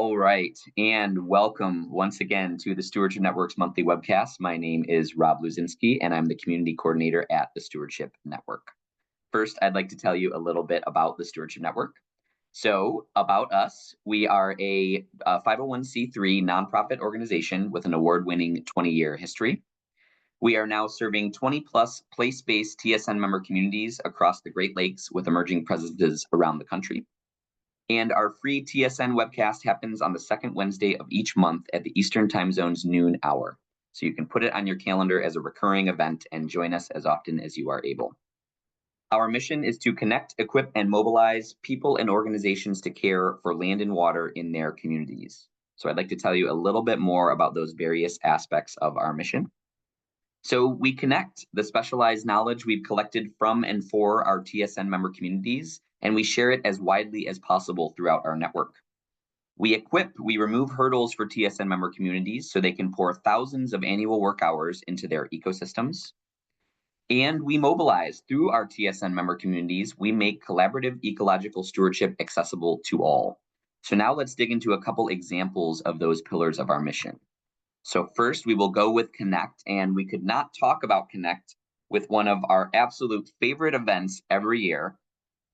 All right, and welcome once again to the Stewardship Network's monthly webcast. My name is Rob Luzinski, and I'm the community coordinator at the Stewardship Network. First, I'd like to tell you a little bit about the Stewardship Network. So, about us, we are a 501c3 nonprofit organization with an award-winning 20-year history. We are now serving 20 plus place-based TSN member communities across the Great Lakes with emerging presences around the country. And our free TSN webcast happens on the second Wednesday of each month at the Eastern Time Zone's noon hour. So you can put it on your calendar as a recurring event and join us as often as you are able. Our mission is to connect, equip, and mobilize people and organizations to care for land and water in their communities. So I'd like to tell you a little bit more about those various aspects of our mission. So we connect the specialized knowledge we've collected from and for our TSN member communities, and we share it as widely as possible throughout our network. We equip, we remove hurdles for TSN member communities so they can pour thousands of annual work hours into their ecosystems. And we mobilize through our TSN member communities, we make collaborative ecological stewardship accessible to all. So now let's dig into a couple examples of those pillars of our mission. So first, we will go with Connect, and we could not talk about Connect with one of our absolute favorite events every year,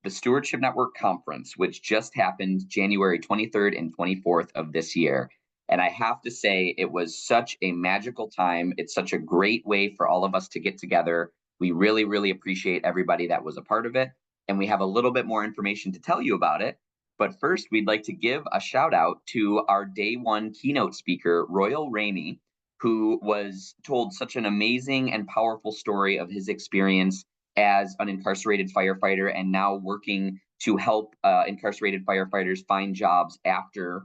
the Stewardship Network Conference, which just happened January 23rd and 24th of this year. And I have to say, it was such a magical time. It's such a great way for all of us to get together. We really, really appreciate everybody that was a part of it. And we have a little bit more information to tell you about it. But first, we'd like to give a shout out to our day one keynote speaker, Royal Ramey, who was told such an amazing and powerful story of his experience as an incarcerated firefighter and now working to help incarcerated firefighters find jobs after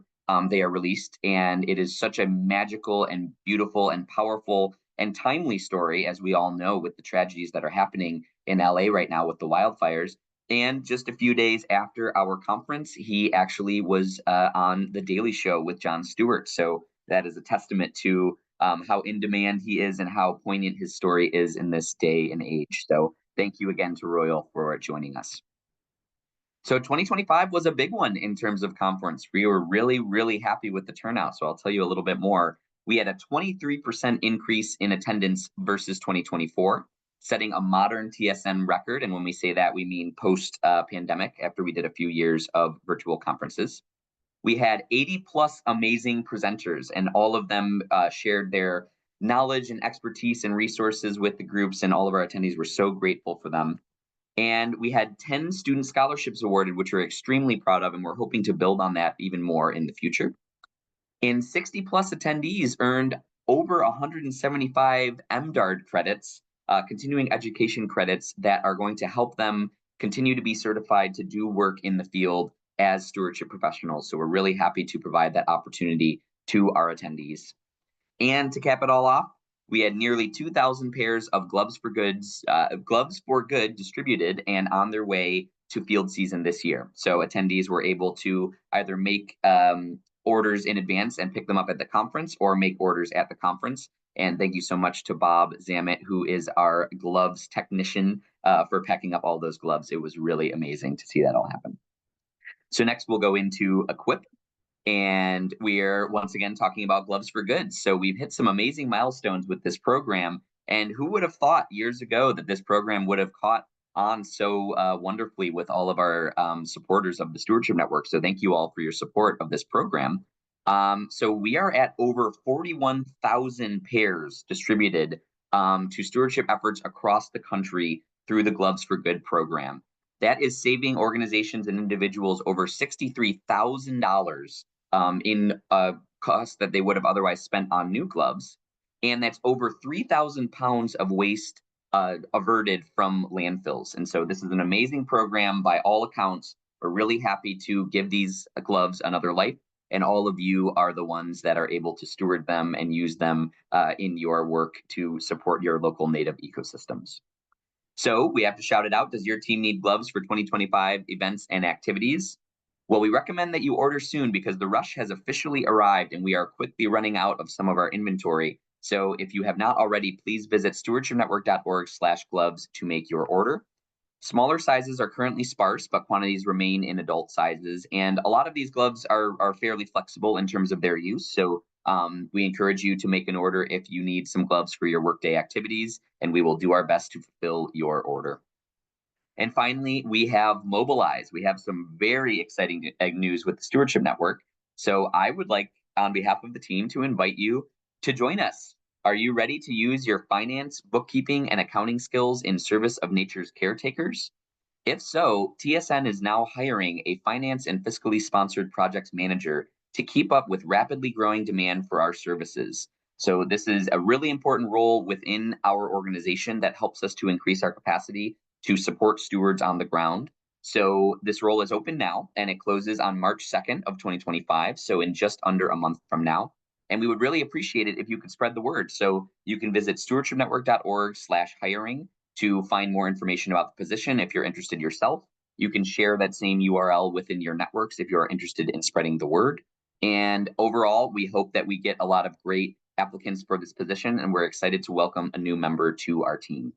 they are released. And it is such a magical and beautiful and powerful and timely story, as we all know, with the tragedies that are happening in LA right now with the wildfires. And just a few days after our conference, he actually was on The Daily Show with Jon Stewart. So that is a testament to how in demand he is and how poignant his story is in this day and age. So thank you again to Royal for joining us. So 2025 was a big one in terms of conference. We were really, really happy with the turnout. So I'll tell you a little bit more. We had a 23% increase in attendance versus 2024. Setting a modern TSN record. And when we say that, we mean post-pandemic, after we did a few years of virtual conferences. We had 80 plus amazing presenters, and all of them shared their knowledge and expertise and resources with the groups, and all of our attendees were so grateful for them. And we had 10 student scholarships awarded, which we're extremely proud of, and we're hoping to build on that even more in the future. And 60 plus attendees earned over 175 MDARD credits, continuing education credits that are going to help them continue to be certified to do work in the field as stewardship professionals. So we're really happy to provide that opportunity to our attendees. And to cap it all off, we had nearly 2,000 pairs of gloves for good distributed and on their way to field season this year. So attendees were able to either make orders in advance and pick them up at the conference or make orders at the conference. And thank you so much to Bob Zamet, who is our gloves technician, for packing up all those gloves. It was really amazing to see that all happen. So next we'll go into Equip. And we're once again talking about Gloves for Good. So we've hit some amazing milestones with this program. And who would have thought years ago that this program would have caught on so wonderfully with all of our supporters of the Stewardship Network. So thank you all for your support of this program. So we are at over 41,000 pairs distributed to stewardship efforts across the country through the Gloves for Good program. That is saving organizations and individuals over $63,000 in costs that they would have otherwise spent on new gloves. And that's over 3,000 pounds of waste averted from landfills. And so this is an amazing program by all accounts. We're really happy to give these gloves another life. And all of you are the ones that are able to steward them and use them in your work to support your local native ecosystems. So we have to shout it out. Does your team need gloves for 2025 events and activities? Well, we recommend that you order soon because the rush has officially arrived and we are quickly running out of some of our inventory. So if you have not already, please visit stewardshipnetwork.org/gloves to make your order. Smaller sizes are currently sparse, but quantities remain in adult sizes. And a lot of these gloves are fairly flexible in terms of their use. So we encourage you to make an order if you need some gloves for your workday activities, and we will do our best to fulfill your order. And finally, we have Mobilize. We have some very exciting news with the Stewardship Network. So I would like, on behalf of the team, to invite you to join us. Are you ready to use your finance, bookkeeping, and accounting skills in service of nature's caretakers? If so, TSN is now hiring a finance and fiscally sponsored projects manager to keep up with rapidly growing demand for our services. So, this is a really important role within our organization that helps us to increase our capacity to support stewards on the ground. So, this role is open now and it closes on March 2nd of 2025, so in just under a month from now. And we would really appreciate it if you could spread the word. So, you can visit stewardshipnetwork.org/hiring to find more information about the position if you're interested yourself. You can share that same URL within your networks if you're interested in spreading the word. And overall, we hope that we get a lot of great applicants for this position, and we're excited to welcome a new member to our team.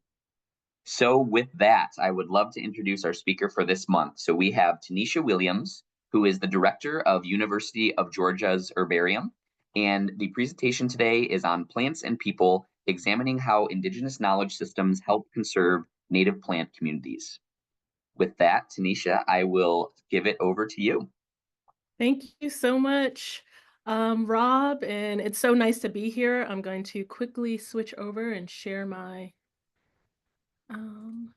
So with that, I would love to introduce our speaker for this month. So we have Tanisha Williams, who is the director of University of Georgia's Herbarium. And the presentation today is on plants and people, examining how Indigenous knowledge systems help conserve native plant communities. With that, Tanisha, I will give it over to you. Thank you so much, Rob, and it's so nice to be here. I'm going to quickly switch over and share my um,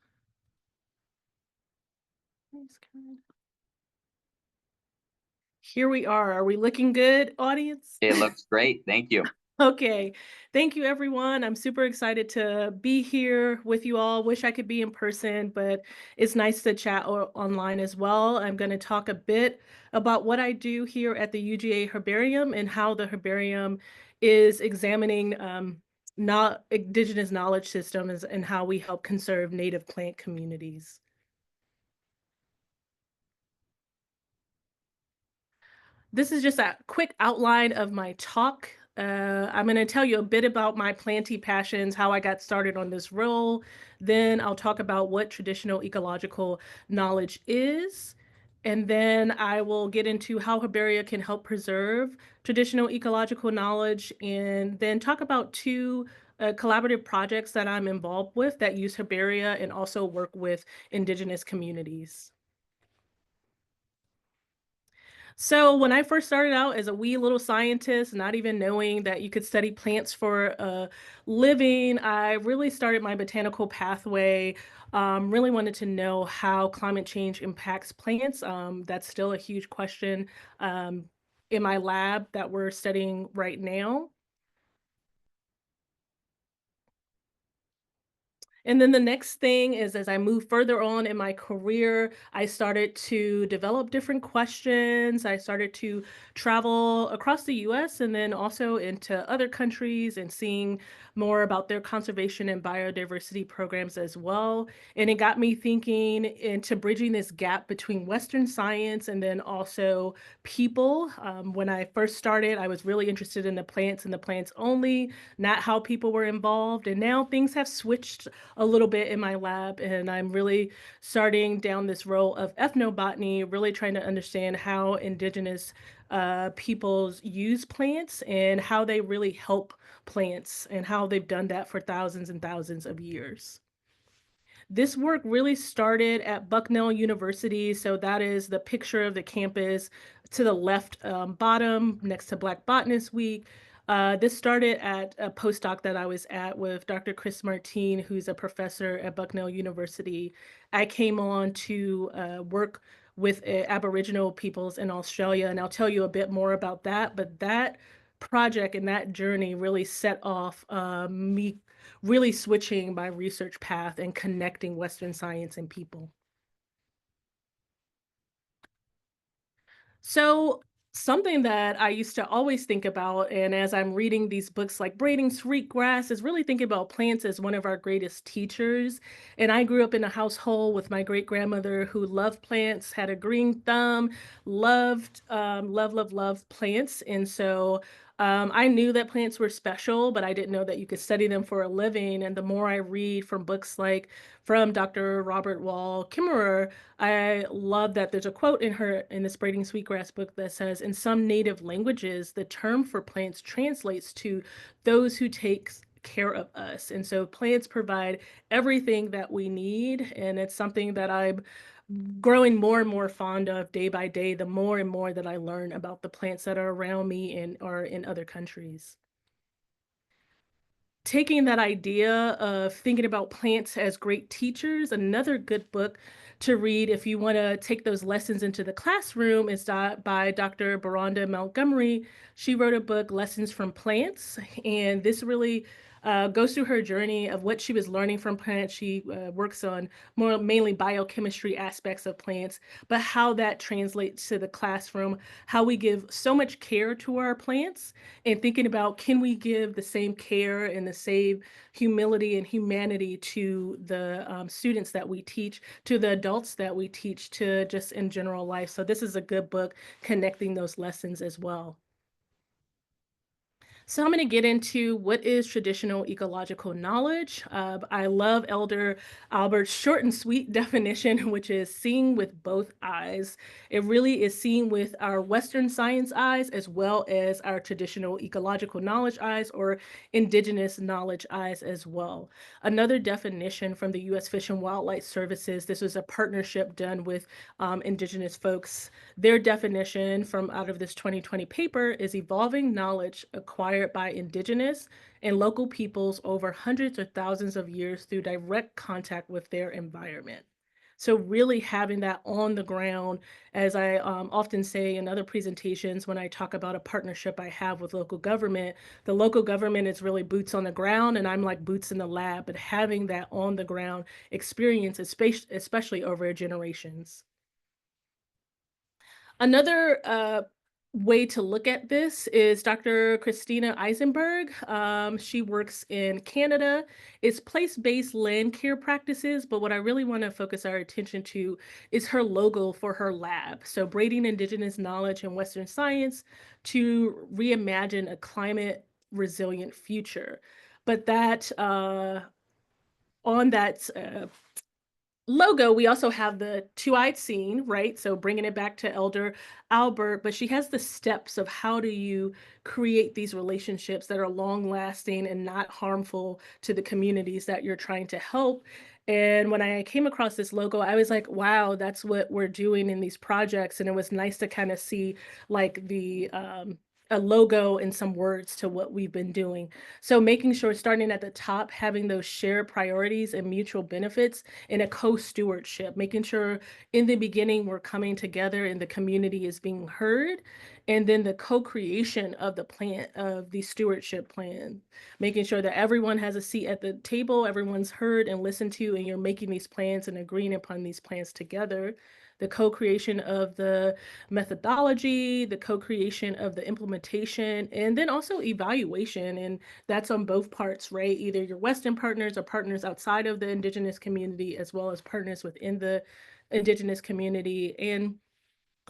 here we are. Are we looking good, audience? It looks great. Thank you. Okay. Thank you, everyone. I'm super excited to be here with you all. Wish I could be in person, but it's nice to chat online as well. I'm going to talk a bit about what I do here at the UGA Herbarium and how the herbarium is examining not Indigenous knowledge systems and how we help conserve native plant communities. This is just a quick outline of my talk. I'm going to tell you a bit about my planty passions, how I got started on this role. Then I'll talk about what traditional ecological knowledge is. And then I will get into how herbaria can help preserve traditional ecological knowledge, and then talk about two collaborative projects that I'm involved with that use herbaria and also work with Indigenous communities. So when I first started out as a wee little scientist, not even knowing that you could study plants for a living, I really started my botanical pathway. Really wanted to know how climate change impacts plants. That's still a huge question in my lab that we're studying right now. And then the next thing is, as I move further on in my career, I started to develop different questions. I started to travel across the US and then also into other countries and seeing more about their conservation and biodiversity programs as well. And it got me thinking into bridging this gap between Western science and then also people. When I first started, I was really interested in the plants and the plants only, not how people were involved. And now things have switched a little bit in my lab, and I'm really starting down this role of ethnobotany, really trying to understand how Indigenous peoples use plants and how they really help plants and how they've done that for thousands and thousands of years. This work really started at Bucknell University. So that is the picture of the campus to the left bottom next to Black Botanist Week. This started at a postdoc that I was at with Dr. Chris Martin, who's a professor at Bucknell University. I came on to work with Aboriginal peoples in Australia, and I'll tell you a bit more about that. But that project and that journey really set off me really switching my research path and connecting Western science and people. So something that I used to always think about, and as I'm reading these books like Braiding Sweetgrass, is really thinking about plants as one of our greatest teachers. And I grew up in a household with my great grandmother who loved plants, had a green thumb, loved, love plants. And so I knew that plants were special, but I didn't know that you could study them for a living. And the more I read from books like from Dr. Robert Wall Kimmerer, I love that there's a quote in this Braiding Sweetgrass book that says, "In some native languages, the term for plants translates to those who take care of us." And so plants provide everything that we need, and it's something that I'm growing more and more fond of day by day, the more and more that I learn about the plants that are around me and are in other countries. Taking that idea of thinking about plants as great teachers, another good book to read if you want to take those lessons into the classroom is by Dr. Baranda Montgomery. She wrote a book, Lessons from Plants, and this really goes through her journey of what she was learning from plants. She works on more mainly biochemistry aspects of plants, but how that translates to the classroom, how we give so much care to our plants and thinking about can we give the same care and the same humility and humanity to the students that we teach, to the adults that we teach, to just in general life. So this is a good book connecting those lessons as well. So I'm going to get into what is traditional ecological knowledge. I love Elder Albert's short and sweet definition, which is seeing with both eyes. It really is seeing with our Western science eyes as well as our traditional ecological knowledge eyes or indigenous knowledge eyes as well. Another definition from the U.S. Fish and Wildlife Services, this was a partnership done with indigenous folks. Their definition from out of this 2020 paper is evolving knowledge acquired by indigenous and local peoples over hundreds or thousands of years through direct contact with their environment. So really having that on the ground, as I often say in other presentations when I talk about a partnership I have with local government, the local government is really boots on the ground and I'm like boots in the lab, but having that on the ground experience, especially over generations. Another way to look at this is Dr. Christina Eisenberg. She works in Canada. It's place-based land care practices, but what I really want to focus our attention to is her logo for her lab. So braiding Indigenous knowledge and Western science to reimagine a climate resilient future. But that on that logo, we also have the two-eyed seeing, right? So bringing it back to Elder Albert, but she has the steps of how do you create these relationships that are long lasting and not harmful to the communities that you're trying to help. And when I came across this logo, I was like, wow, that's what we're doing in these projects. And it was nice to kind of see like the a logo and some words to what we've been doing. So making sure starting at the top, having those shared priorities and mutual benefits in a co-stewardship, making sure in the beginning we're coming together and the community is being heard, and then the co-creation of the plan, of the stewardship plan, making sure that everyone has a seat at the table, everyone's heard and listened to, and you're making these plans and agreeing upon these plans together. The co-creation of the methodology, the co-creation of the implementation, and then also evaluation. And that's on both parts, right? Either your Western partners or partners outside of the Indigenous community, as well as partners within the Indigenous community. And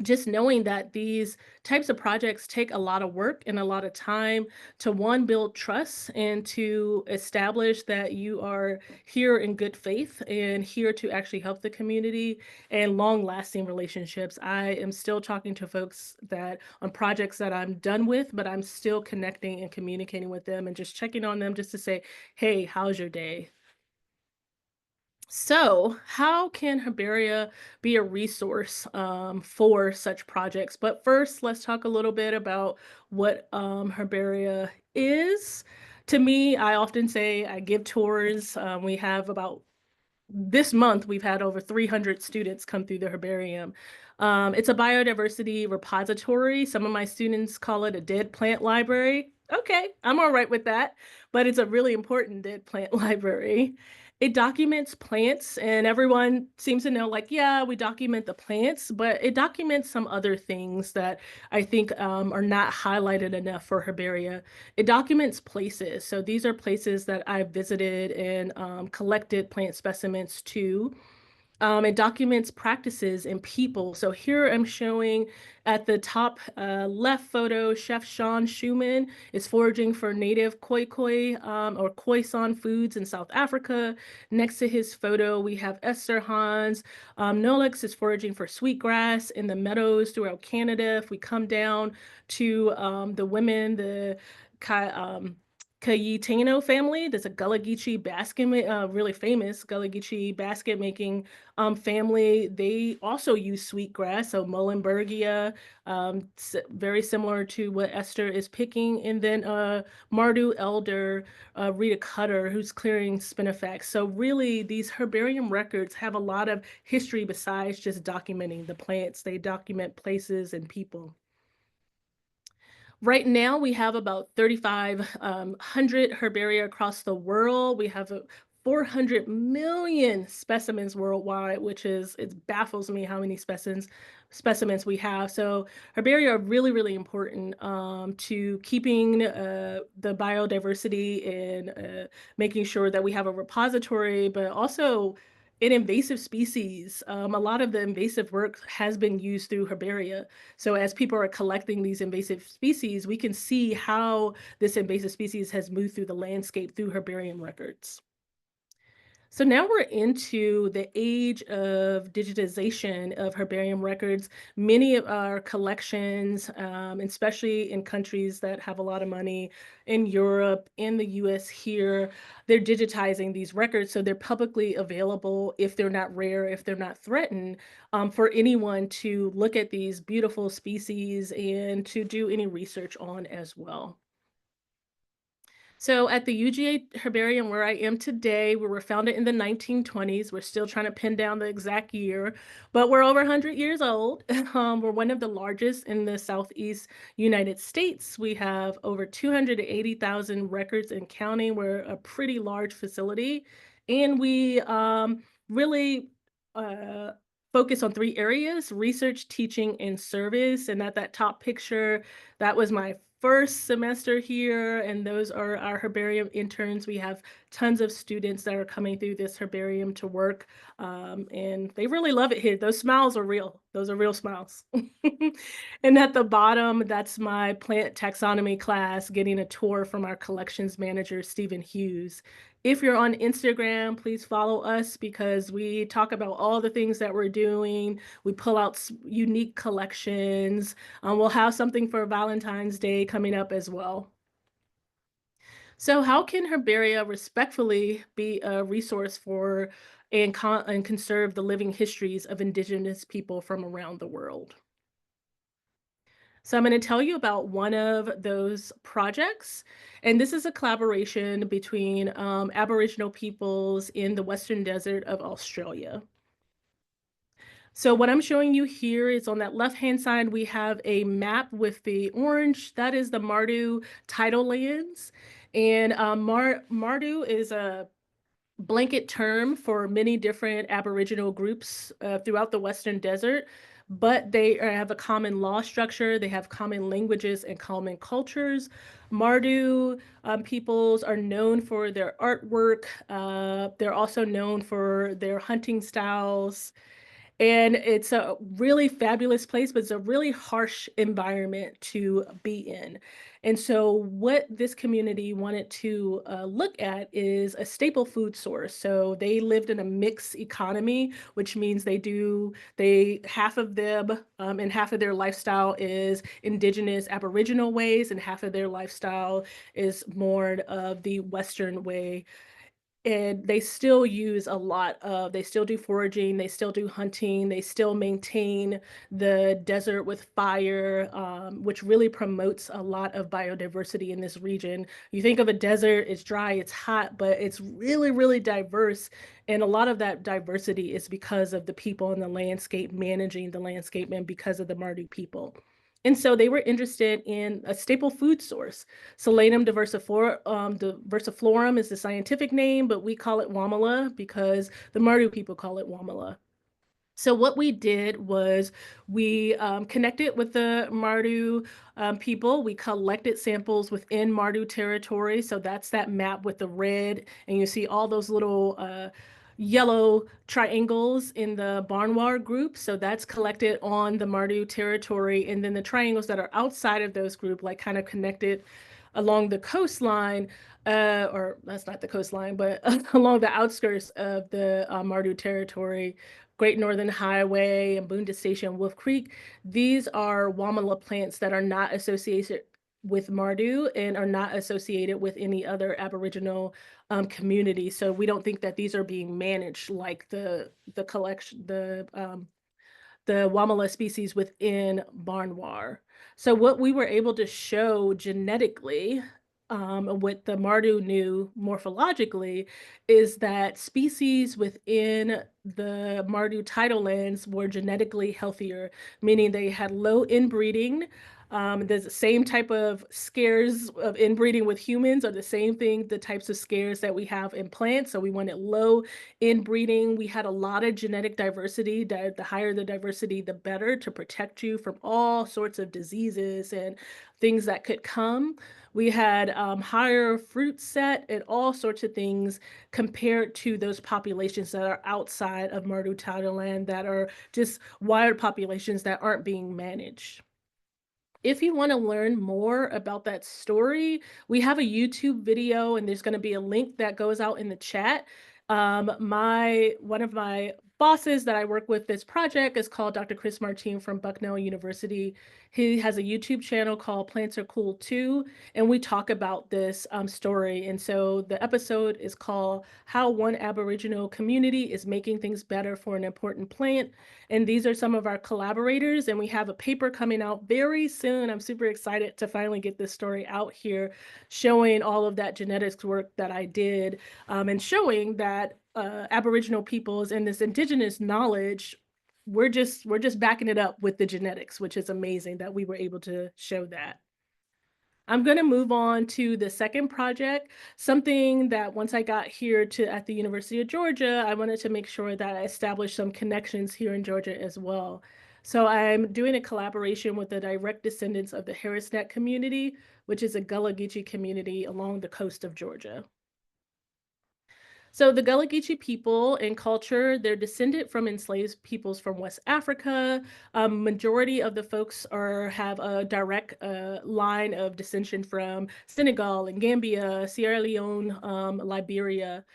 just knowing that these types of projects take a lot of work and a lot of time to one, build trust and to establish that you are here in good faith and here to actually help the community and long lasting relationships. I am still talking to folks that on projects that I'm done with, but I'm still connecting and communicating with them and just checking on them just to say, hey, how's your day? So, how can Herbaria be a resource for such projects? But first, let's talk a little bit about what Herbaria is. To me, I often say I give tours. We have about this month, we've had over 300 students come through the herbarium. It's a biodiversity repository. Some of my students call it a dead plant library. Okay, I'm all right with that, but it's a really important dead plant library. It documents plants, and everyone seems to know, like, yeah, we document the plants, but it documents some other things that I think are not highlighted enough for herbaria. It documents places. So these are places that I've visited and collected plant specimens to. It documents practices and people. So here I'm showing at the top left photo, Chef Sean Schumann is foraging for native koi koi or khoisan foods in South Africa. Next to his photo, we have Esther Hans. Nolix is foraging for sweetgrass in the meadows throughout Canada. If we come down to the women, the Cayetano family, there's a Gullah Geechee basket, really famous Gullah Geechee basket making family. They also use sweetgrass, so Mullenbergia, very similar to what Esther is picking. And then Mardu elder, Rita Cutter, who's clearing spinifex. So really, these herbarium records have a lot of history besides just documenting the plants. They document places and people. Right now, we have about 3,500 herbaria across the world. We have 400 million specimens worldwide, which is, it baffles me how many specimens we have. So herbaria are really, really important to keeping the biodiversity and making sure that we have a repository, but also in invasive species. A lot of the invasive work has been used through herbaria. So as people are collecting these invasive species, we can see how this invasive species has moved through the landscape through herbarium records. So now we're into the age of digitization of herbarium records. Many of our collections, especially in countries that have a lot of money, in Europe, in the US here, they're digitizing these records. So they're publicly available if they're not rare, if they're not threatened, for anyone to look at these beautiful species and to do any research on as well. So at the UGA Herbarium where I am today, we were founded in the 1920s. We're still trying to pin down the exact year, but we're over 100 years old. We're one of the largest in the Southeast United States. We have over 280,000 records and counting. We're a pretty large facility, and we really uh, focus on three areas: research, teaching, and service. And at that top picture, that was my first semester here, and those are our herbarium interns. We have tons of students that are coming through this herbarium to work, and they really love it here. Those smiles are real. Those are real smiles. And at the bottom, that's my plant taxonomy class, getting a tour from our collections manager, Stephen Hughes. If you're on Instagram, please follow us because we talk about all the things that we're doing. We pull out unique collections. We'll have something for Valentine's Day coming up as well. So how can herbaria respectfully be a resource for and conserve the living histories of Indigenous people from around the world? So I'm going to tell you about one of those projects. And this is a collaboration between Aboriginal peoples in the Western Desert of Australia. So what I'm showing you here is on that left-hand side, we have a map with the orange. That is the Mardu tidal lands. And Mardu is a blanket term for many different Aboriginal groups throughout the Western Desert, but they have a common law structure, they have common languages and common cultures. Mardu peoples are known for their artwork. They're also known for their hunting styles. And it's a really fabulous place, but it's a really harsh environment to be in. And so what this community wanted to look at is a staple food source. So they lived in a mixed economy, which means half of them and half of their lifestyle is indigenous Aboriginal ways, and half of their lifestyle is more of the Western way. And they still use they still do foraging, they still do hunting, they still maintain the desert with fire, which really promotes a lot of biodiversity in this region. You think of a desert, it's dry, it's hot, but it's really, really diverse. And a lot of that diversity is because of the people in the landscape, managing the landscape, and because of the Mardu people. And so they were interested in a staple food source. Solanum diversiflorum is the scientific name, but we call it wamala because the Mardu people call it wamala. So what we did was we connected with the Mardu people. We collected samples within Mardu territory. So that's that map with the red, and you see all those little yellow triangles in the Barnwar group. So that's collected on the Mardu territory. And then the triangles that are outside of those group, like kind of connected along the coastline, or that's not the coastline, but along the outskirts of the Mardu territory, Great Northern Highway and Boonda Station, Wolf Creek. These are Wamala plants that are not associated with Mardu and are not associated with any other Aboriginal community. So we don't think that these are being managed like the collection, the Wamala species within Barnwar. So what we were able to show genetically, what the Mardu knew morphologically, is that species within the Mardu tidal lands were genetically healthier, meaning they had low inbreeding. There's the same type of scares of inbreeding with humans are the same thing, the types of scares that we have in plants. So we wanted low inbreeding. We had a lot of genetic diversity. The higher the diversity, the better to protect you from all sorts of diseases and things that could come. We had higher fruit set and all sorts of things compared to those populations that are outside of Mardu tidal land that are just wild populations that aren't being managed. If you want to learn more about that story, we have a YouTube video and there's going to be a link that goes out in the chat. My one of my bosses that I work with this project is called Dr. Chris Martin from Bucknell University. He has a YouTube channel called Plants Are Cool Too, and we talk about this story. And so the episode is called How One Aboriginal Community is Making Things Better for an Important Plant. And these are some of our collaborators, and we have a paper coming out very soon. I'm super excited to finally get this story out here, showing all of that genetics work that I did, and showing that Aboriginal peoples and this indigenous knowledge, we're just backing it up with the genetics, which is amazing that we were able to show that. I'm going to move on to the second project, something that once I got here at the University of Georgia, I wanted to make sure that I established some connections here in Georgia as well. So I'm doing a collaboration with the direct descendants of the Harris Neck community, which is a Gullah Geechee community along the coast of Georgia. So the Gullah Geechee people and culture, they're descended from enslaved peoples from West Africa. Majority of the folks have a direct line of descension from Senegal and Gambia, Sierra Leone, Liberia.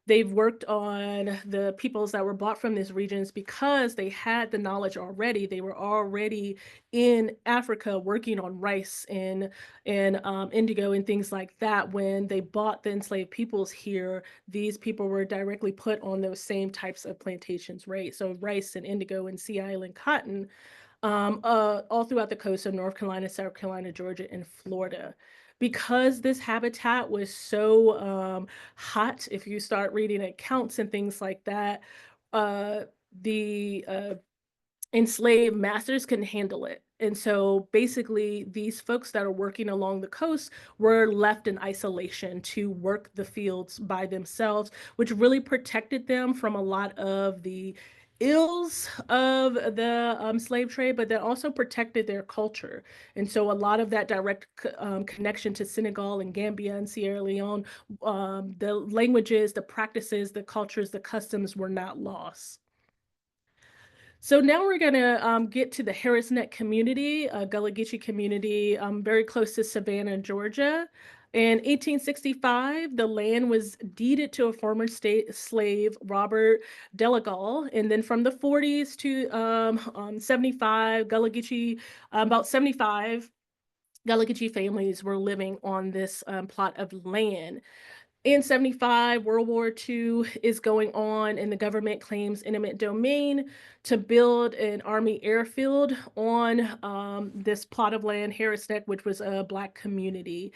They've worked on the peoples that were brought from these regions because they had the knowledge already. They were already in Africa working on rice and indigo and things like that. When they bought the enslaved peoples here, these people were directly put on those same types of plantations, right? So rice and indigo and Sea Island cotton, all throughout the coast of North Carolina, South Carolina, Georgia, and Florida. Because this habitat was so hot, if you start reading accounts and things like that, the enslaved masters couldn't handle it. And so basically, these folks that are working along the coast were left in isolation to work the fields by themselves, which really protected them from a lot of the ills of the slave trade, but that also protected their culture. And so a lot of that direct connection to Senegal and Gambia and Sierra Leone, the languages, the practices, the cultures, the customs were not lost. So now we're going to get to the Harris Neck community, a Gullah Geechee community very close to Savannah, Georgia. In 1865, the land was deeded to a former state slave, Robert Delagal. And then from the 40s to 75, Gullah Geechee, about 75 Gullah Geechee families were living on this plot of land. In 75, World War II is going on, and the government claims eminent domain to build an Army airfield on this plot of land, Harris Neck, which was a Black community.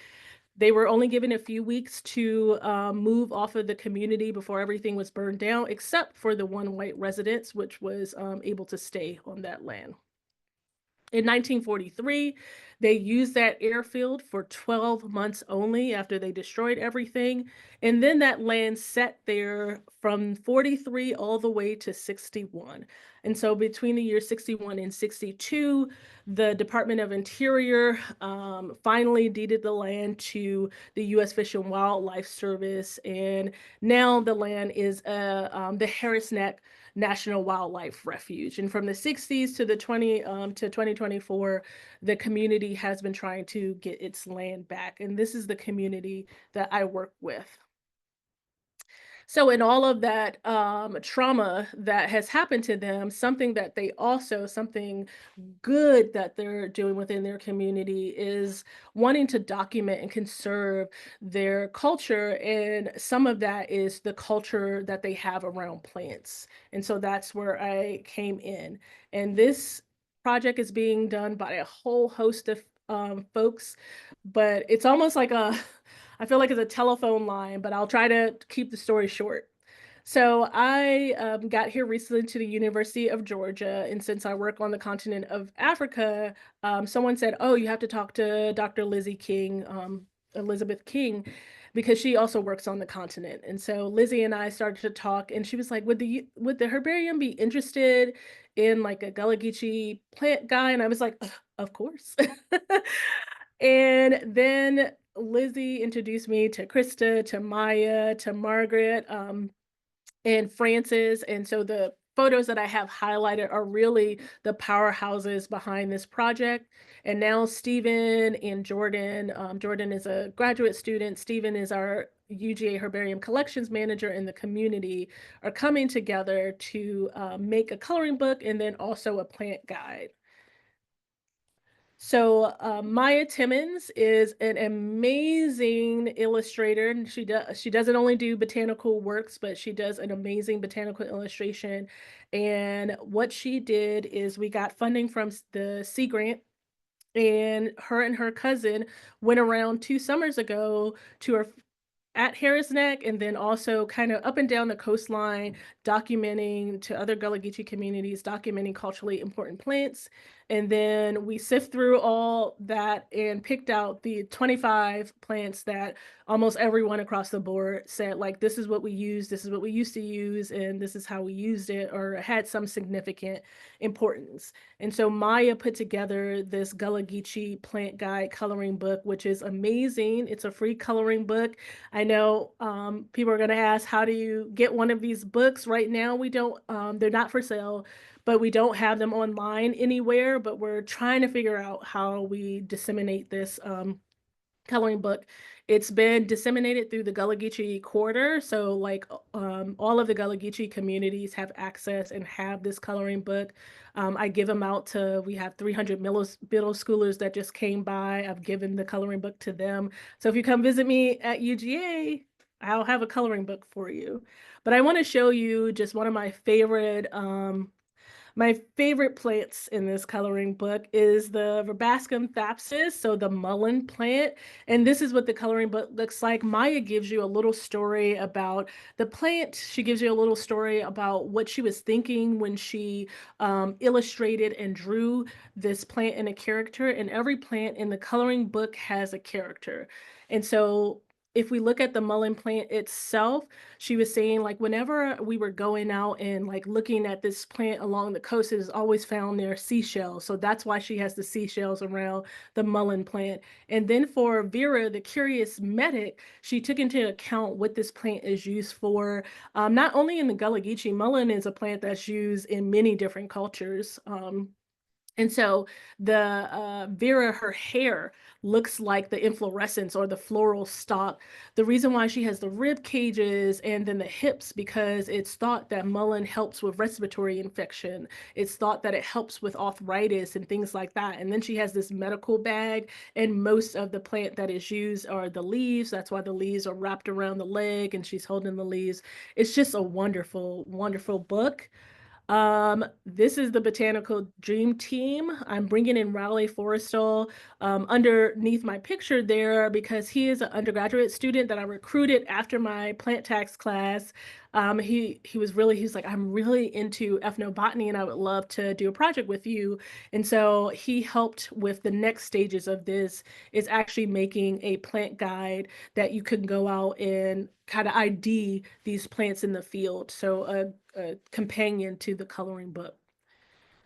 They were only given a few weeks to move off of the community before everything was burned down, except for the one white residence, which was able to stay on that land. In 1943, They used that airfield for 12 months only after they destroyed everything. And then that land sat there from 43 all the way to 61. And so between the years 61 and 62, the Department of Interior finally deeded the land to the U.S. Fish and Wildlife Service. And now the land is the Harris Neck National Wildlife Refuge. And from the 60s to the 2024, the community has been trying to get its land back. And this is the community that I work with. So in all of that trauma that has happened to them, something good that they're doing within their community is wanting to document and conserve their culture. And some of that is the culture that they have around plants. And so that's where I came in. And this project is being done by a whole host of folks, but it's almost like I feel like it's a telephone line, but I'll try to keep the story short. So I got here recently to the University of Georgia, and since I work on the continent of Africa, someone said, "Oh, you have to talk to Dr. Lizzie King, Elizabeth King, because she also works on the continent." And so Lizzie and I started to talk, and she was like, "Would the herbarium be interested in like a Gullah Geechee plant guy?" And I was like, "Of course." And then Lizzie introduced me to Krista, to Maya, to Margaret, and Francis. And so the photos that I have highlighted are really the powerhouses behind this project. And now Stephen and Jordan, Jordan is a graduate student, Stephen is our UGA Herbarium Collections Manager in the community, are coming together to make a coloring book and then also a plant guide. So Maya Timmons is an amazing illustrator, and she doesn't only do botanical works, but she does an amazing botanical illustration. And what she did is we got funding from the Sea Grant, and her cousin went around 2 summers ago to her at Harris Neck and then also kind of up and down the coastline, documenting to other Gullah Geechee communities, documenting culturally important plants. And then we sift through all that and picked out the 25 plants that almost everyone across the board said, like, this is what we use, this is what we used to use, and this is how we used it or had some significant importance. And so Maya put together this Gullah Geechee plant guide coloring book, which is amazing. It's a free coloring book. I know people are going to ask, how do you get one of these books? Right now, we don't, they're not for sale, but we don't have them online anywhere, but we're trying to figure out how we disseminate this coloring book. It's been disseminated through the Gullah Geechee Quarter. So like all of the Gullah Geechee communities have access and have this coloring book. I give them out to, we have 300 middle schoolers that just came by. I've given the coloring book to them. So if you come visit me at UGA, I'll have a coloring book for you. But I want to show you just one of my favorite plants in this coloring book is the Verbascum thapsus, so the mullein plant. And this is what the coloring book looks like. Maya gives you a little story about the plant. She gives you a little story about what she was thinking when she illustrated and drew this plant and a character. And every plant in the coloring book has a character. And so if we look at the mullein plant itself, she was saying like whenever we were going out and like looking at this plant along the coast, it is always found near seashells. So that's why she has the seashells around the mullein plant. And then for Vera, the curious medic, she took into account what this plant is used for. Not only in the Gullah Geechee, mullein is a plant that's used in many different cultures. And so the Vera, her hair looks like the inflorescence or the floral stalk. The reason why she has the rib cages and then the hips, because it's thought that mullein helps with respiratory infection. It's thought that it helps with arthritis and things like that. And then she has this medical bag, and most of the plant that is used are the leaves. That's why the leaves are wrapped around the leg and she's holding the leaves. It's just a wonderful, wonderful book. This is the Botanical Dream Team. I'm bringing in Raleigh Forrestal underneath my picture there because he is an undergraduate student that I recruited after my plant tax class. He's like, I'm really into ethnobotany and I would love to do a project with you. And so he helped with the next stages of this is actually making a plant guide that you can go out and kind of ID these plants in the field. So a companion to the coloring book.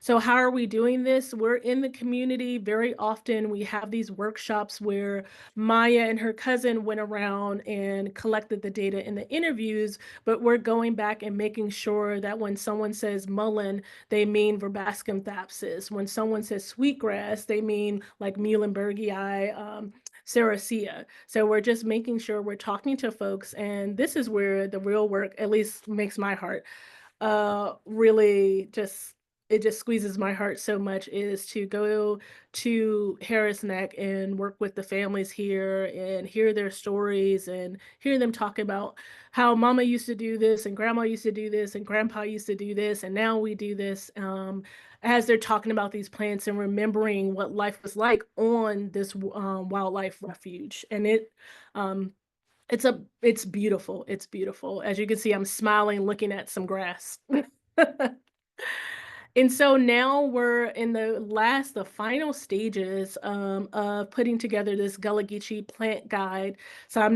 So how are we doing this? We're in the community. Very often we have these workshops where Maya and her cousin went around and collected the data in the interviews, but we're going back and making sure that when someone says mullein, they mean verbascum thapsus. When someone says sweetgrass, they mean like Muhlenbergii, Sericea. So we're just making sure we're talking to folks, and this is where the real work, at least makes my heart really just it just squeezes my heart so much is to go to Harris Neck and work with the families here and hear their stories and hear them talk about how mama used to do this and grandma used to do this and grandpa used to do this and now we do this as they're talking about these plants and remembering what life was like on this wildlife refuge. And um, it's beautiful, it's beautiful. As you can see, I'm smiling looking at some grass. And so now we're in the final stages of putting together this Gullah Geechee plant guide. So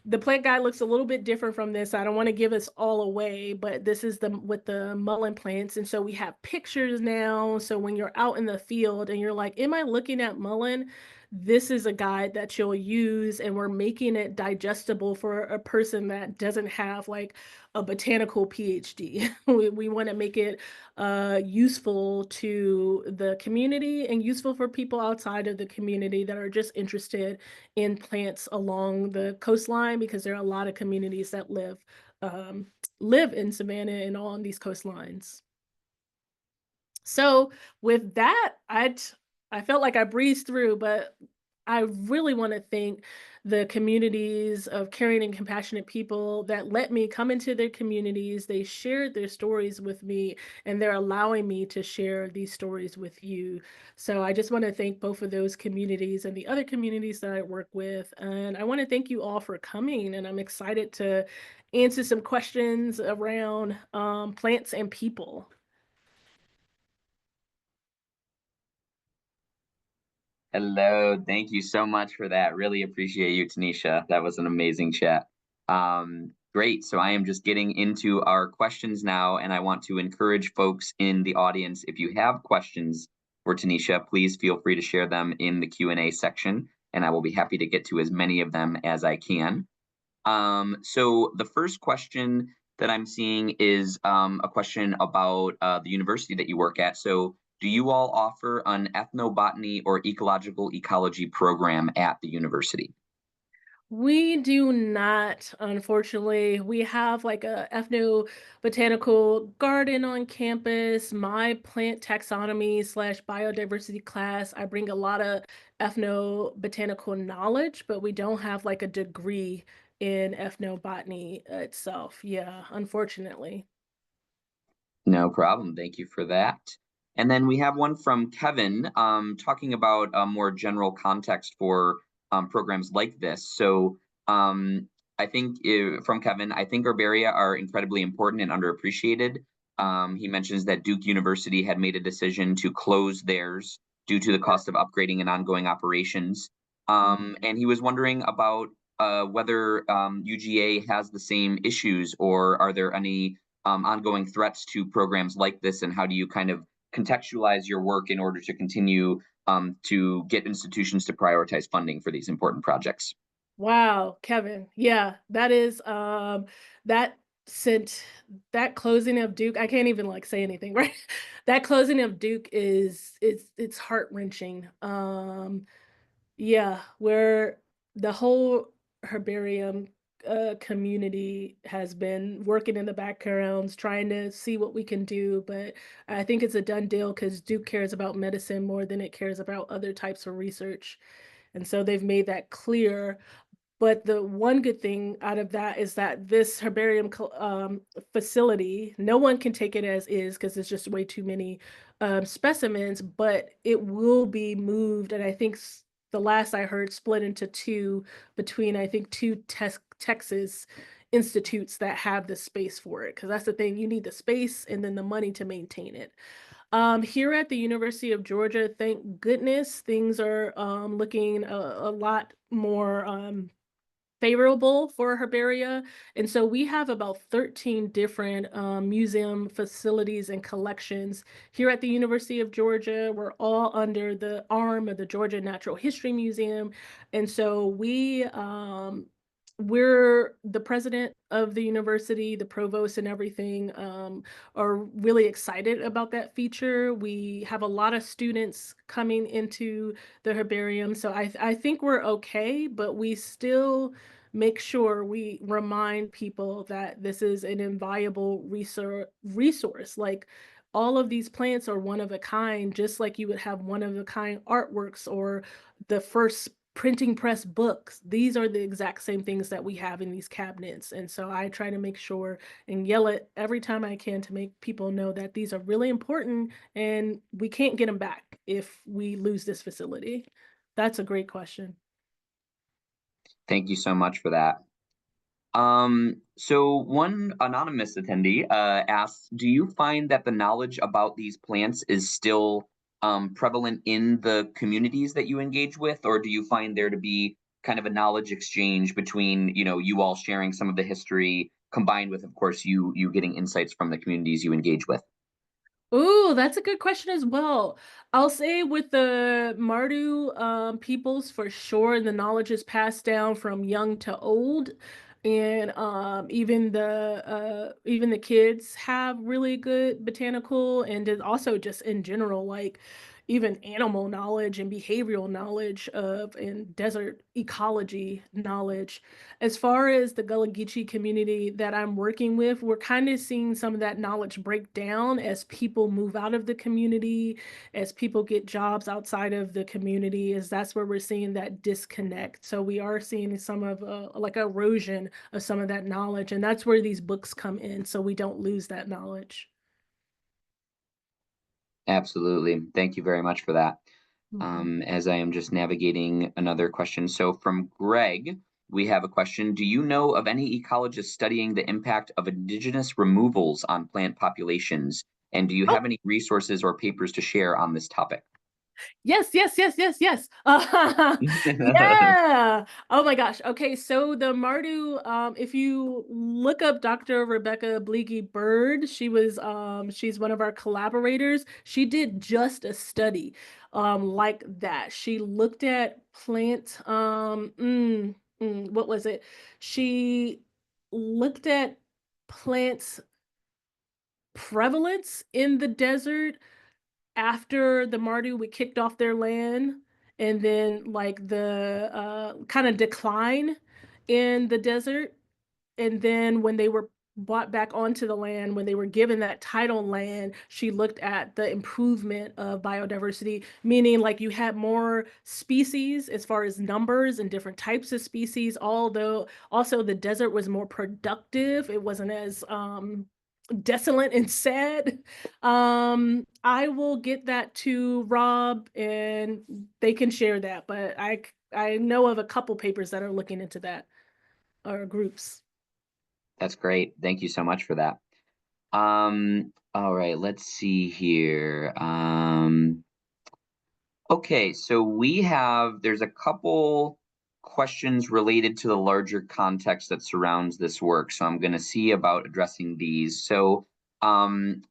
the plant guide looks a little bit different from this. I don't want to give us all away, but this is the with the mullein plants. And so we have pictures now. So when you're out in the field and you're like, am I looking at mullein? This is a guide that you'll use, and we're making it digestible for a person that doesn't have like a botanical PhD. We want to make it useful to the community and useful for people outside of the community that are just interested in plants along the coastline, because there are a lot of communities that live in Savannah and on these coastlines. So with that, I felt like I breezed through, but I really want to thank the communities of caring and compassionate people that let me come into their communities. They shared their stories with me, and they're allowing me to share these stories with you. So I just want to thank both of those communities and the other communities that I work with. And I want to thank you all for coming. And I'm excited to answer some questions around plants and people. Hello, thank you so much for that. Really appreciate you, Tanisha. That was an amazing chat. Great. So I am just getting into our questions now, and I want to encourage folks in the audience, if you have questions for Tanisha, please feel free to share them in the Q&A section, and I will be happy to get to as many of them as I can. So the first question that I'm seeing is a question about the university that you work at. So do you all offer an ethnobotany or ecological ecology program at the university? We do not, unfortunately. We have like a ethno-botanical garden on campus. My plant taxonomy slash biodiversity class, I bring a lot of ethno-botanical knowledge, but we don't have like a degree in ethnobotany itself. Yeah, unfortunately. No problem. Thank you for that. And then we have one from Kevin talking about a more general context for programs like this. So I think from Kevin, I think herbaria are incredibly important and underappreciated. He mentions that Duke University had made a decision to close theirs due to the cost of upgrading and ongoing operations. And he was wondering about whether UGA has the same issues, or are there any ongoing threats to programs like this, and how do you kind of contextualize your work in order to continue to get institutions to prioritize funding for these important projects? Wow, Kevin. Yeah, that is that sent that closing of Duke. I can't even like say anything, right? That closing of Duke is it's heart-wrenching. Yeah, where the whole herbarium community has been working in the backgrounds trying to see what we can do, but I think it's a done deal because Duke cares about medicine more than it cares about other types of research. And so they've made that clear. But the one good thing out of that is that this herbarium facility, no one can take it as is because there's just way too many specimens, but it will be moved. And I think the last I heard split into two between, I think, two Texas institutes that have the space for it, because that's the thing, you need the space and then the money to maintain it. Here at the University of Georgia, thank goodness things are looking a lot more favorable for herbaria. And so we have about 13 different museum facilities and collections here at the University of Georgia. We're all under the arm of the Georgia Natural History Museum. And so we're the president of the university, the provost and everything are really excited about that feature. We have a lot of students coming into the herbarium. So I think we're okay, but we still make sure we remind people that this is an invaluable resource. Like all of these plants are one of a kind, just like you would have one of a kind artworks or the first printing press books. These are the exact same things that we have in these cabinets. And so I try to make sure and yell it every time I can to make people know that these are really important and we can't get them back if we lose this facility. That's a great question. Thank you so much for that. So one anonymous attendee asks, do you find that the knowledge about these plants is still prevalent in the communities that you engage with, or do you find there to be kind of a knowledge exchange between, you all sharing some of the history combined with, of course, you getting insights from the communities you engage with? Ooh, that's a good question as well. I'll say with the Mardu peoples for sure, the knowledge is passed down from young to old. And even the kids have really good botanical and then also just in general, like even animal knowledge and behavioral knowledge of and desert ecology knowledge. As far as the Gullah Geechee community that I'm working with, we're kind of seeing some of that knowledge break down as people move out of the community, as people get jobs outside of the community, is that's where we're seeing that disconnect. So we are seeing some of like erosion of some of that knowledge, and that's where these books come in, so we don't lose that knowledge. Absolutely. Thank you very much for that. Mhm. As I am just navigating another question. So from Greg, we have a question. Do you know of any ecologists studying the impact of indigenous removals on plant populations? And do you have any resources or papers to share on this topic? Yes, yes, yes, yes, yes. Yeah. Oh my gosh. Okay, so the Mardu, if you look up Dr. Rebecca Bleaky Bird, she's one of our collaborators. She did just a study like that. She looked at plant what was it? She looked at plants prevalence in the desert after the Mardu we kicked off their land, and then like the kind of decline in the desert, and then when they were brought back onto the land, when they were given that title land, she looked at the improvement of biodiversity, meaning like you had more species as far as numbers and different types of species, although also the desert was more productive. It wasn't as desolate and sad. I will get that to Rob and they can share that, but I know of a couple papers that are looking into that or groups. That's great. Thank you so much for that. All right, let's see here. Okay, so there's a couple questions related to the larger context that surrounds this work. So I'm going to see about addressing these. So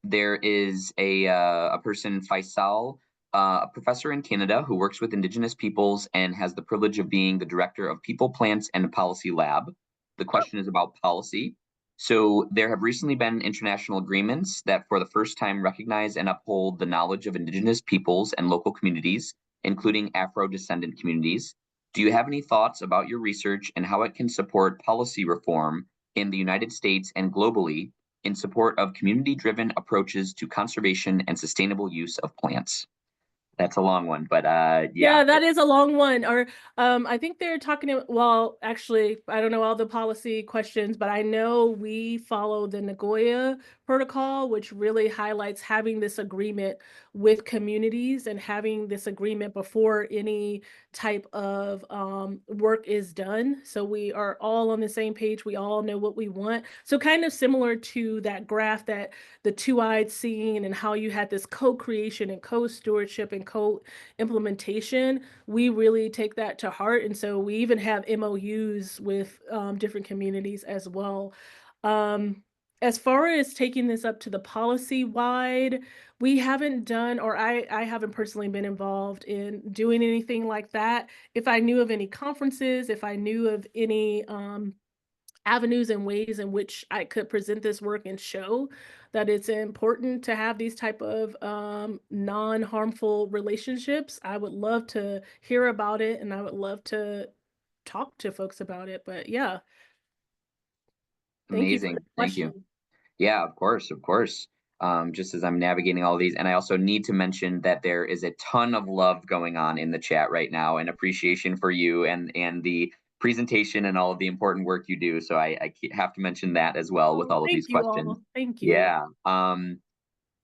there is a person, Faisal, a professor in Canada who works with Indigenous peoples and has the privilege of being the director of People, Plants, and Policy Lab. The Oh, question is about policy. So there have recently been international agreements that for the first time recognize and uphold the knowledge of Indigenous peoples and local communities, including Afro-descendant communities. Do you have any thoughts about your research and how it can support policy reform in the United States and globally in support of community-driven approaches to conservation and sustainable use of plants? That's a long one, but yeah, yeah. that is a long one. Or I think they're talking well, actually, I don't know all the policy questions, but I know we follow the Nagoya protocol, which really highlights having this agreement with communities and having this agreement before any type of work is done. So we are all on the same page. We all know what we want. So kind of similar to that graph, that the two-eyed seeing, and how you had this co-creation and co-stewardship and co-implementation. We really take that to heart. And so we even have MOUs with different communities as well. Um, as far as taking this up to the policy wide, we haven't done, or I haven't personally been involved in doing anything like that. If I knew of any conferences, if I knew of any avenues and ways in which I could present this work and show that it's important to have these type of non-harmful relationships, I would love to hear about it, and I would love to talk to folks about it. But yeah, thank you for the Amazing. Thank you. question. Yeah, of course, of course. Just as I'm navigating all these, and I also need to mention that there is a ton of love going on in the chat right now, and appreciation for you and the presentation and all of the important work you do. So I have to mention that as well with Oh, all of thank these you questions. all. Thank you. Yeah.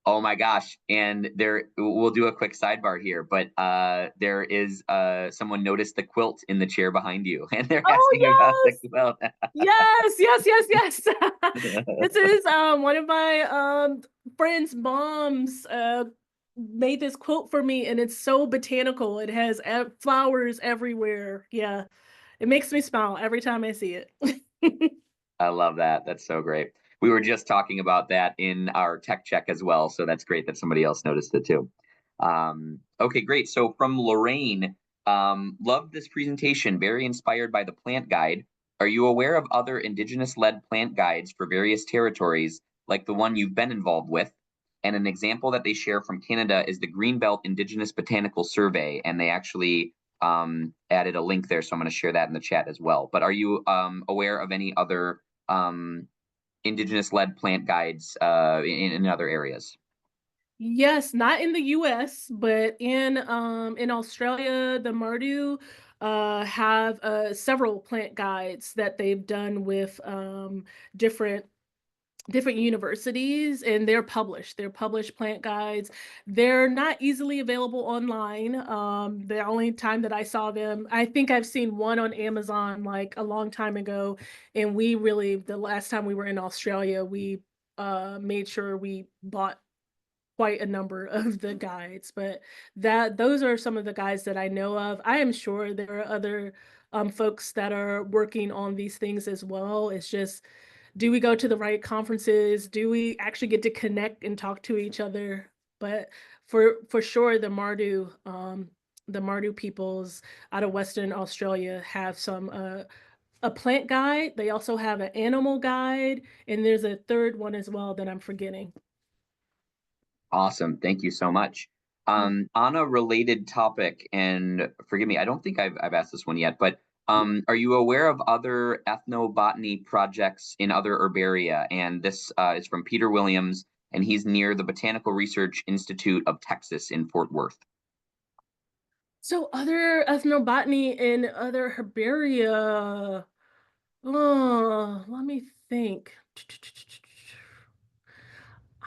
Oh my gosh. And there, we'll do a quick sidebar here, but there is someone noticed the quilt in the chair behind you, and they're Oh, asking about the yes. quilt. Yes, yes, yes, yes. This is one of my friends' moms made this quote for me, and it's so botanical. It has flowers everywhere. Yeah, it makes me smile every time I see it. I love that. That's so great. We were just talking about that in our tech check as well. So that's great that somebody else noticed it too. Okay, great. So from Lorraine, love this presentation. Very inspired by the plant guide. Are you aware of other Indigenous led plant guides for various territories, like the one you've been involved with? And an example that they share from Canada is the Greenbelt Indigenous Botanical Survey. And they actually added a link there. So I'm going to share that in the chat as well. But are you aware of any other Indigenous-led plant guides in other areas? Yes, not in the US, but in Australia, the Mardu have several plant guides that they've done with different different universities, and they're published plant guides. They're not easily available online. The only time that I saw them, I think I've seen one on Amazon like a long time ago, and we really, the last time we were in Australia, we made sure we bought quite a number of the guides. But that those are some of the guides that I know of. I am sure there are other folks that are working on these things as well. It's just, do we go to the right conferences? Do we actually get to connect and talk to each other? But for sure, the Mardu peoples out of Western Australia have some a plant guide. They also have an animal guide, and there's a third one as well that I'm forgetting. Awesome. Thank you so much. On a related topic, and forgive me, I don't think I've asked this one yet, but are you aware of other ethnobotany projects in other herbaria? And this is from Peter Williams, and he's near the Botanical Research Institute of Texas in Fort Worth. So other ethnobotany and other herbaria. Oh, let me think.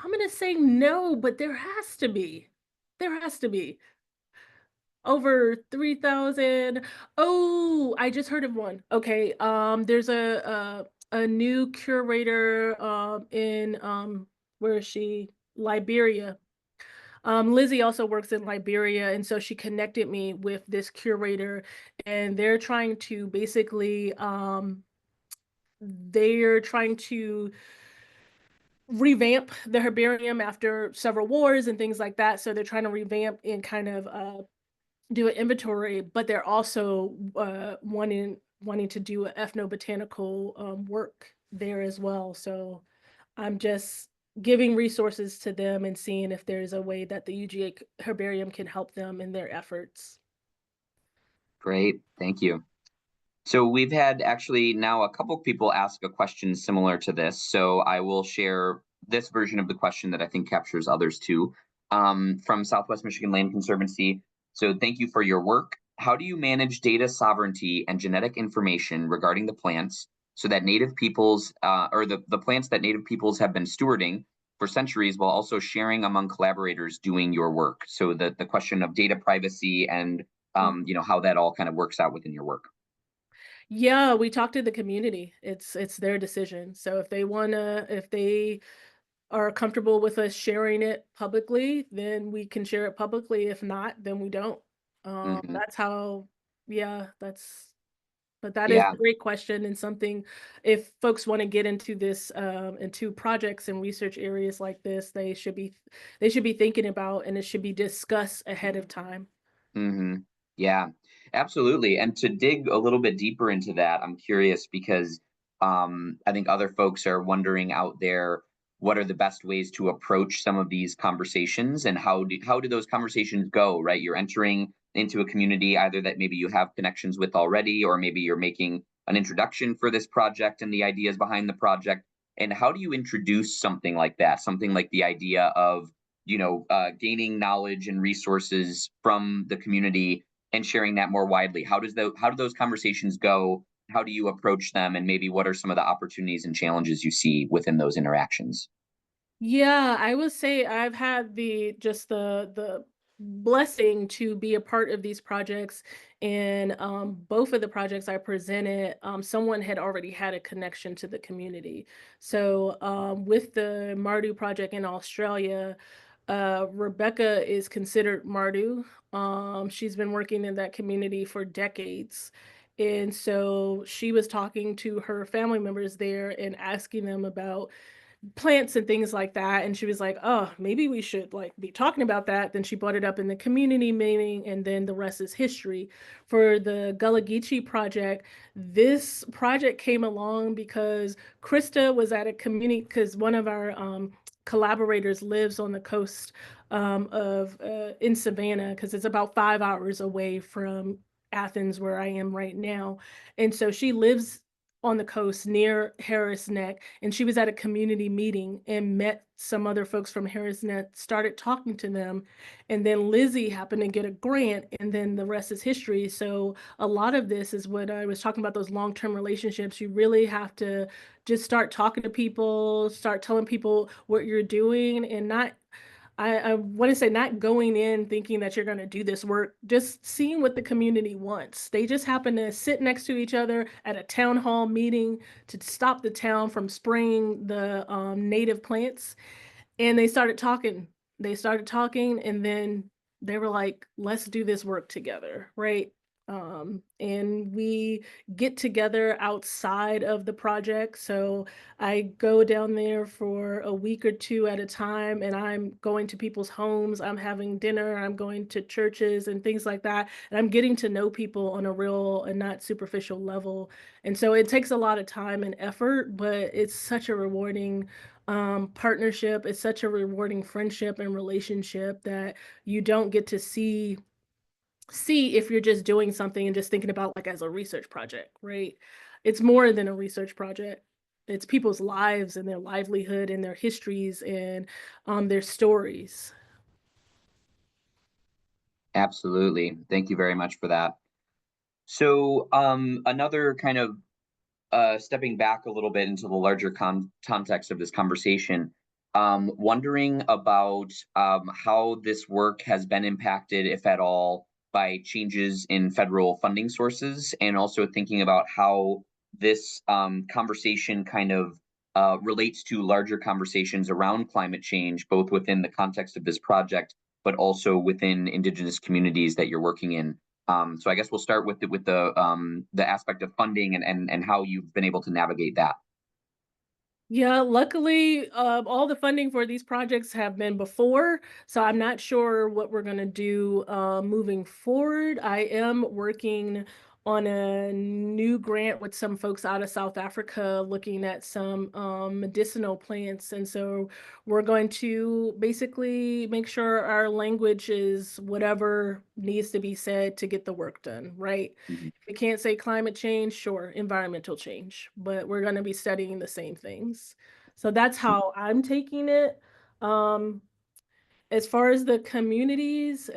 I'm gonna say no, but there has to be. There has to be. Over 3,000. Oh, I just heard of one. Okay, there's a new curator in where is she? Liberia. Lizzie also works in Liberia, and so she connected me with this curator, and they're trying to revamp the herbarium after several wars and things like that. So they're trying to revamp and kind of do an inventory, but they're also wanting to do an ethnobotanical work there as well. So I'm just giving resources to them and seeing if there's a way that the UGA Herbarium can help them in their efforts. Great. Thank you. So we've had actually now a couple of people ask a question similar to this. So I will share this version of the question that I think captures others too, from Southwest Michigan Land Conservancy. So thank you for your work. How do you manage data sovereignty and genetic information regarding the plants so that native peoples or the plants that native peoples have been stewarding for centuries while also sharing among collaborators doing your work. So the question of data privacy and how that all kind of works out within your work. Yeah, we talk to the community. It's their decision. So if they are comfortable with us sharing it publicly, then we can share it publicly. If not, then we don't. Hmm. That's how, yeah, but that is Yeah. a great question and something if folks want to get into this, into projects and research areas like this, they should be thinking about and it should be discussed ahead of time. Hmm. Yeah, absolutely. And to dig a little bit deeper into that, I'm curious because I think other folks are wondering out there what are the best ways to approach some of these conversations and how do those conversations go, right? You're entering into a community either that maybe you have connections with already, or maybe you're making an introduction for this project and the ideas behind the project. And how do you introduce something like that? Something like the idea of gaining knowledge and resources from the community and sharing that more widely. How do those conversations go? How do you approach them? And maybe what are some of the opportunities and challenges you see within those interactions? Yeah, I would say I've had the blessing to be a part of these projects, and both of the projects I presented, someone had already had a connection to the community. So with the Mardu project in Australia, Rebecca is considered Mardu. She's been working in that community for decades. And so she was talking to her family members there and asking them about plants and things like that, and she was like, oh, maybe we should like be talking about that. Then she brought it up in the community meeting, and then the rest is history. For the Gullah Geechee project, this project came along because Krista was at a community, because one of our collaborators lives on the coast of in Savannah, because it's about 5 hours away from Athens where I am right now. And so she lives on the coast near Harris Neck, and she was at a community meeting and met some other folks from Harris Neck, started talking to them, and then Lizzie happened to get a grant, and then the rest is history. So a lot of this is what I was talking about, those long-term relationships. You really have to just start talking to people, start telling people what you're doing, and not I want to say not going in thinking that you're going to do this work, just seeing what the community wants. They just happen to sit next to each other at a town hall meeting to stop the town from spraying the native plants. And they started talking, and then they were like, let's do this work together, right? And we get together outside of the project. So I go down there for a week or two at a time, and I'm going to people's homes, I'm having dinner, I'm going to churches and things like that. And I'm getting to know people on a real and not superficial level. And so it takes a lot of time and effort, but it's such a rewarding partnership. It's such a rewarding friendship and relationship that you don't get to see if you're just doing something and just thinking about like as a research project, right? It's more than a research project. It's people's lives and their livelihood and their histories and their stories. Absolutely. Thank you very much for that. So another kind of stepping back a little bit into the larger context of this conversation, wondering about how this work has been impacted, if at all, by changes in federal funding sources, and also thinking about how this conversation kind of relates to larger conversations around climate change, both within the context of this project, but also within Indigenous communities that you're working in. So I guess we'll start with the aspect of funding and how you've been able to navigate that. Yeah, luckily, all the funding for these projects have been before, so I'm not sure what we're gonna do moving forward. I am working on a new grant with some folks out of South Africa looking at some medicinal plants, and so we're going to basically make sure our language is whatever needs to be said to get the work done, right? Mhm. We can't say climate change, sure, environmental change, but we're going to be studying the same things. So that's how I'm taking it. Um, as far as the communities,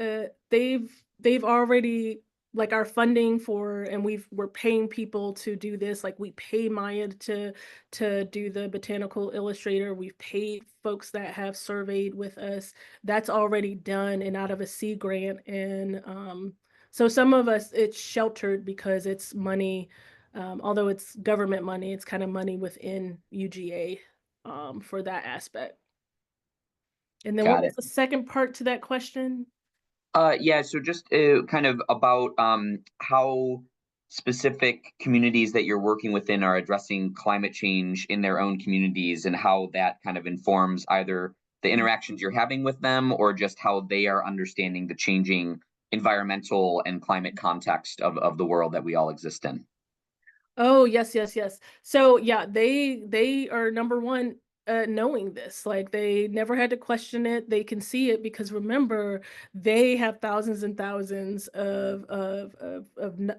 they've already like our funding for, and we're paying people to do this. Like we pay Maya to do the botanical illustrator. We've paid folks that have surveyed with us. That's already done and out of a sea grant. And so some of us it's sheltered because it's money, although it's government money, it's kind of money within UGA for that aspect. And then what Got was it. the second part to that question? Yeah, so just kind of about how specific communities that you're working within are addressing climate change in their own communities and how that kind of informs either the interactions you're having with them or just how they are understanding the changing environmental and climate context of the world that we all exist in. Oh, yes, yes, yes. So yeah, they are number one knowing this. Like they never had to question it. They can see it because remember, they have thousands and thousands of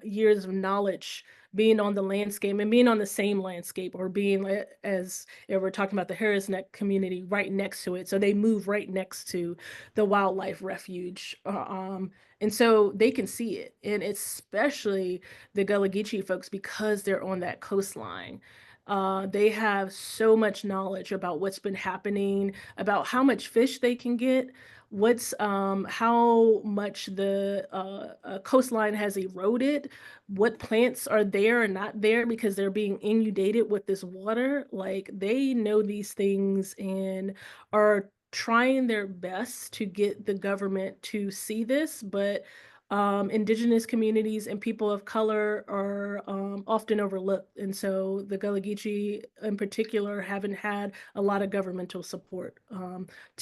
years of knowledge being on the landscape and being on the same landscape or being as we're talking about the Harris Neck community right next to it. So they move right next to the wildlife refuge. And so they can see it. And especially the Gullah Geechee folks because they're on that coastline. They have so much knowledge about what's been happening, about how much fish they can get, what's how much the coastline has eroded, what plants are there and not there because they're being inundated with this water. Like they know these things and are trying their best to get the government to see this, but indigenous communities and people of color are often overlooked. And so the Gullah Geechee in particular haven't had a lot of governmental support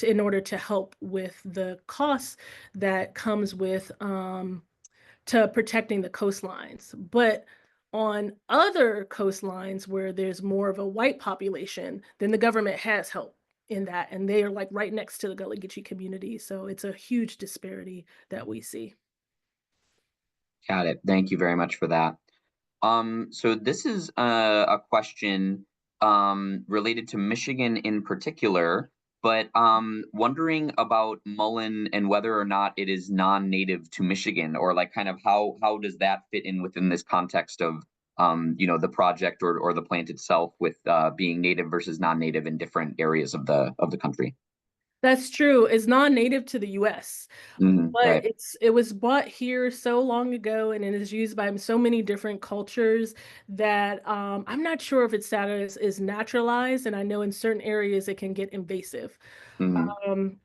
in order to help with the costs that comes with to protecting the coastlines. But on other coastlines where there's more of a white population, then the government has help in that. And they are like right next to the Gullah Geechee community. So it's a huge disparity that we see. Got it. Thank you very much for that. So this is a question related to Michigan in particular, but wondering about mullein and whether or not it is non-native to Michigan, or like kind of how does that fit in within this context of the project or the plant itself with being native versus non-native in different areas of the country. That's true. It's non-native to the US, but Right. it was bought here so long ago and it is used by so many different cultures that I'm not sure if its status is naturalized, and I know in certain areas it can get invasive. hmm Um,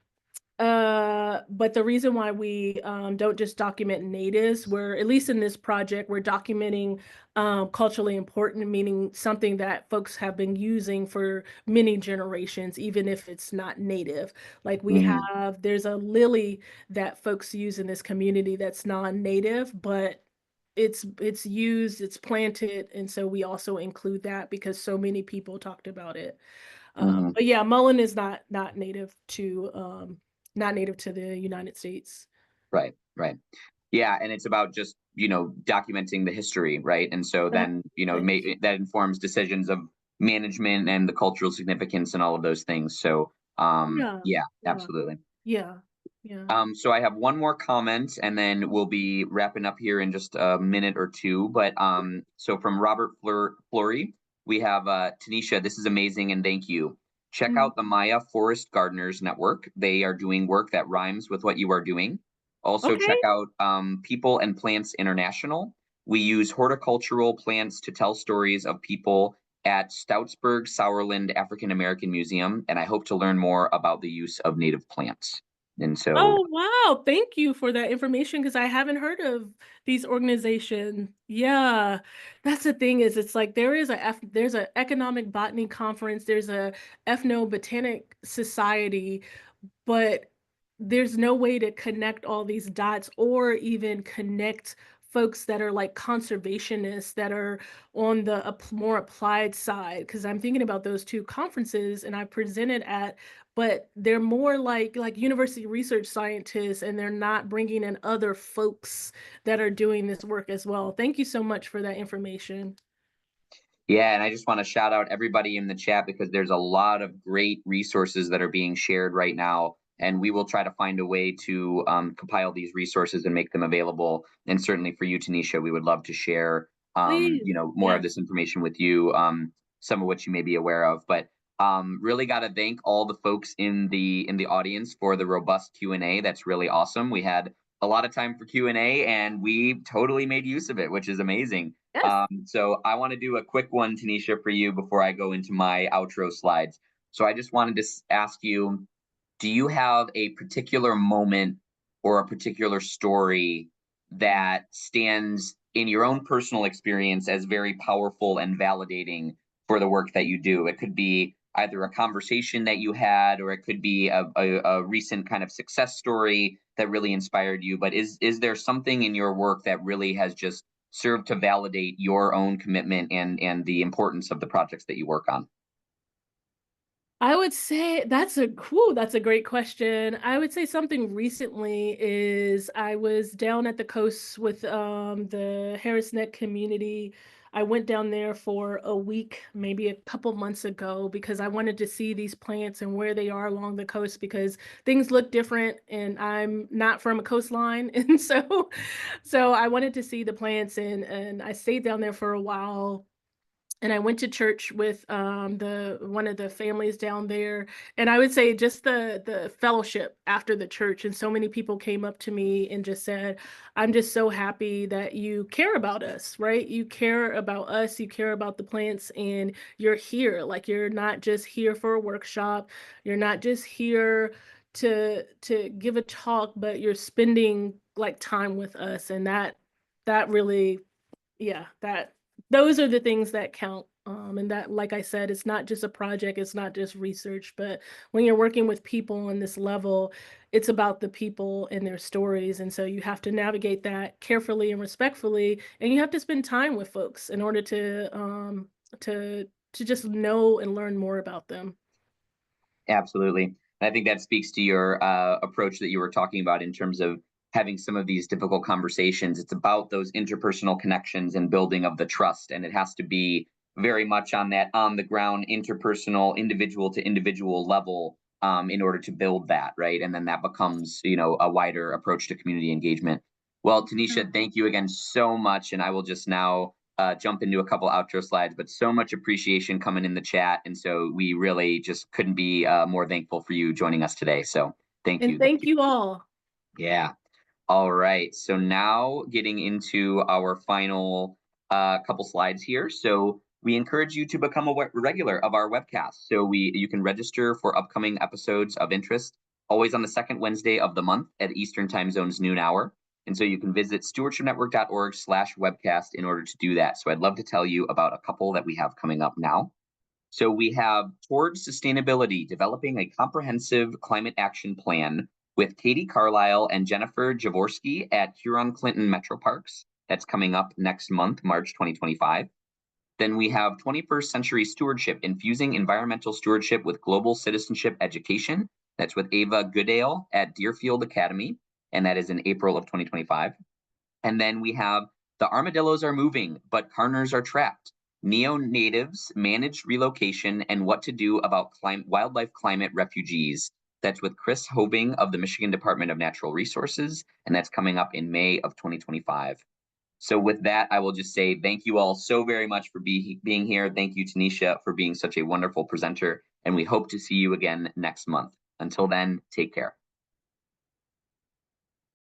but the reason why we don't just document natives, we're at least in this project, we're documenting culturally important, meaning something that folks have been using for many generations, even if it's not native. Like hmm there's a lily that folks use in this community that's non-native, but it's used, it's planted, and so we also include that because so many people talked about it. hmm But yeah, mullein is not native to not native to the United States. Right. Right. Yeah, and it's about just, documenting the history, right? And so That then, is. that informs decisions of management and the cultural significance and all of those things. So, Yeah, yeah, yeah, absolutely. yeah, yeah. So I have one more comment and then we'll be wrapping up here in just a minute or two. But so from Robert Flory, we have Tanisha, this is amazing and thank you. Check Mhm. out the Maya Forest Gardeners Network. They are doing work that rhymes with what you are doing. Also, check Okay. out People and Plants International. We use horticultural plants to tell stories of people at Stoutsburg Sauerland African American Museum, and I hope to learn more about the use of native plants. And so, Oh, wow. Thank you for that information because I haven't heard of these organizations. Yeah. That's the thing is it's like there's a economic botany conference, there's a ethnobotanic society, but there's no way to connect all these dots or even connect folks that are like conservationists that are on the more applied side because I'm thinking about those two conferences and I presented at, but they're more like university research scientists and they're not bringing in other folks that are doing this work as well. Thank you so much for that information. yeah, and I just want to shout out everybody in the chat because there's a lot of great resources that are being shared right now And we will try to find a way to compile these resources and make them available. And certainly for you, Tanisha, we would love to share, Please. more of Yes. this information with you, some of which you may be aware of. But really got to thank all the folks in the audience for the robust Q&A. That's really awesome. We had a lot of time for Q&A, and we totally made use of it, which is amazing. Yes. So I want to do a quick one, Tanisha, for you before I go into my outro slides. So I just wanted to ask you, do you have a particular moment or a particular story that stands in your own personal experience as very powerful and validating for the work that you do? It could be either a conversation that you had, or it could be a recent kind of success story that really inspired you. But is there something in your work that really has just served to validate your own commitment and the importance of the projects that you work on? I would say that's a great question. I would say something recently is I was down at the coast with the Harris Neck community. I went down there for a week, maybe a couple months ago, because I wanted to see these plants and where they are along the coast because things look different and I'm not from a coastline. And so I wanted to see the plants and I stayed down there for a while, and I went to church with the one of the families down there, and I would say just the fellowship after the church, and so many people came up to me and just said, "I'm just so happy that you care about us, right? You care about us, you care about the plants, and you're here. Like you're not just here for a workshop, you're not just here to give a talk, but you're spending like time with us." And that really, yeah, that those are the things that count. And that, like I said, it's not just a project, it's not just research, but when you're working with people on this level, it's about the people and their stories. And so you have to navigate that carefully and respectfully, and you have to spend time with folks in order to just know and learn more about them. Absolutely. And I think that speaks to your approach that you were talking about in terms of having some of these difficult conversations. It's about those interpersonal connections and building of the trust. And it has to be very much on that on the ground, interpersonal, individual to individual level, in order to build that, right? And then that becomes, a wider approach to community engagement. Well, Tanisha, Mm. thank you again so much. And I will just now jump into a couple outro slides, but so much appreciation coming in the chat. And so we really just couldn't be more thankful for you joining us today. So thank And you. Thank thank you. you all. Yeah. All right. So now getting into our final couple slides here. So we encourage you to become a regular of our webcast. So you can register for upcoming episodes of interest, always on the second Wednesday of the month at Eastern Time Zone's noon hour. And so you can visit stewardshipnetwork.org/webcast in order to do that. So I'd love to tell you about a couple that we have coming up now. So we have Towards Sustainability, Developing a Comprehensive Climate Action Plan with Katie Carlisle and Jennifer Jaworski at Huron-Clinton Metro Parks. That's coming up next month, March 2025. Then we have 21st Century Stewardship, Infusing Environmental Stewardship with Global Citizenship Education. That's with Ava Goodale at Deerfield Academy, and that is in April of 2025. And then we have The Armadillos Are Moving, but Carners Are Trapped. Neo-natives, managed relocation, and what to do about wildlife climate refugees. That's with Chris Hobing of the Michigan Department of Natural Resources, and that's coming up in May of 2025. So with that, I will just say thank you all so very much for being here. Thank you, Tanisha, for being such a wonderful presenter, and we hope to see you again next month. Until then, take care.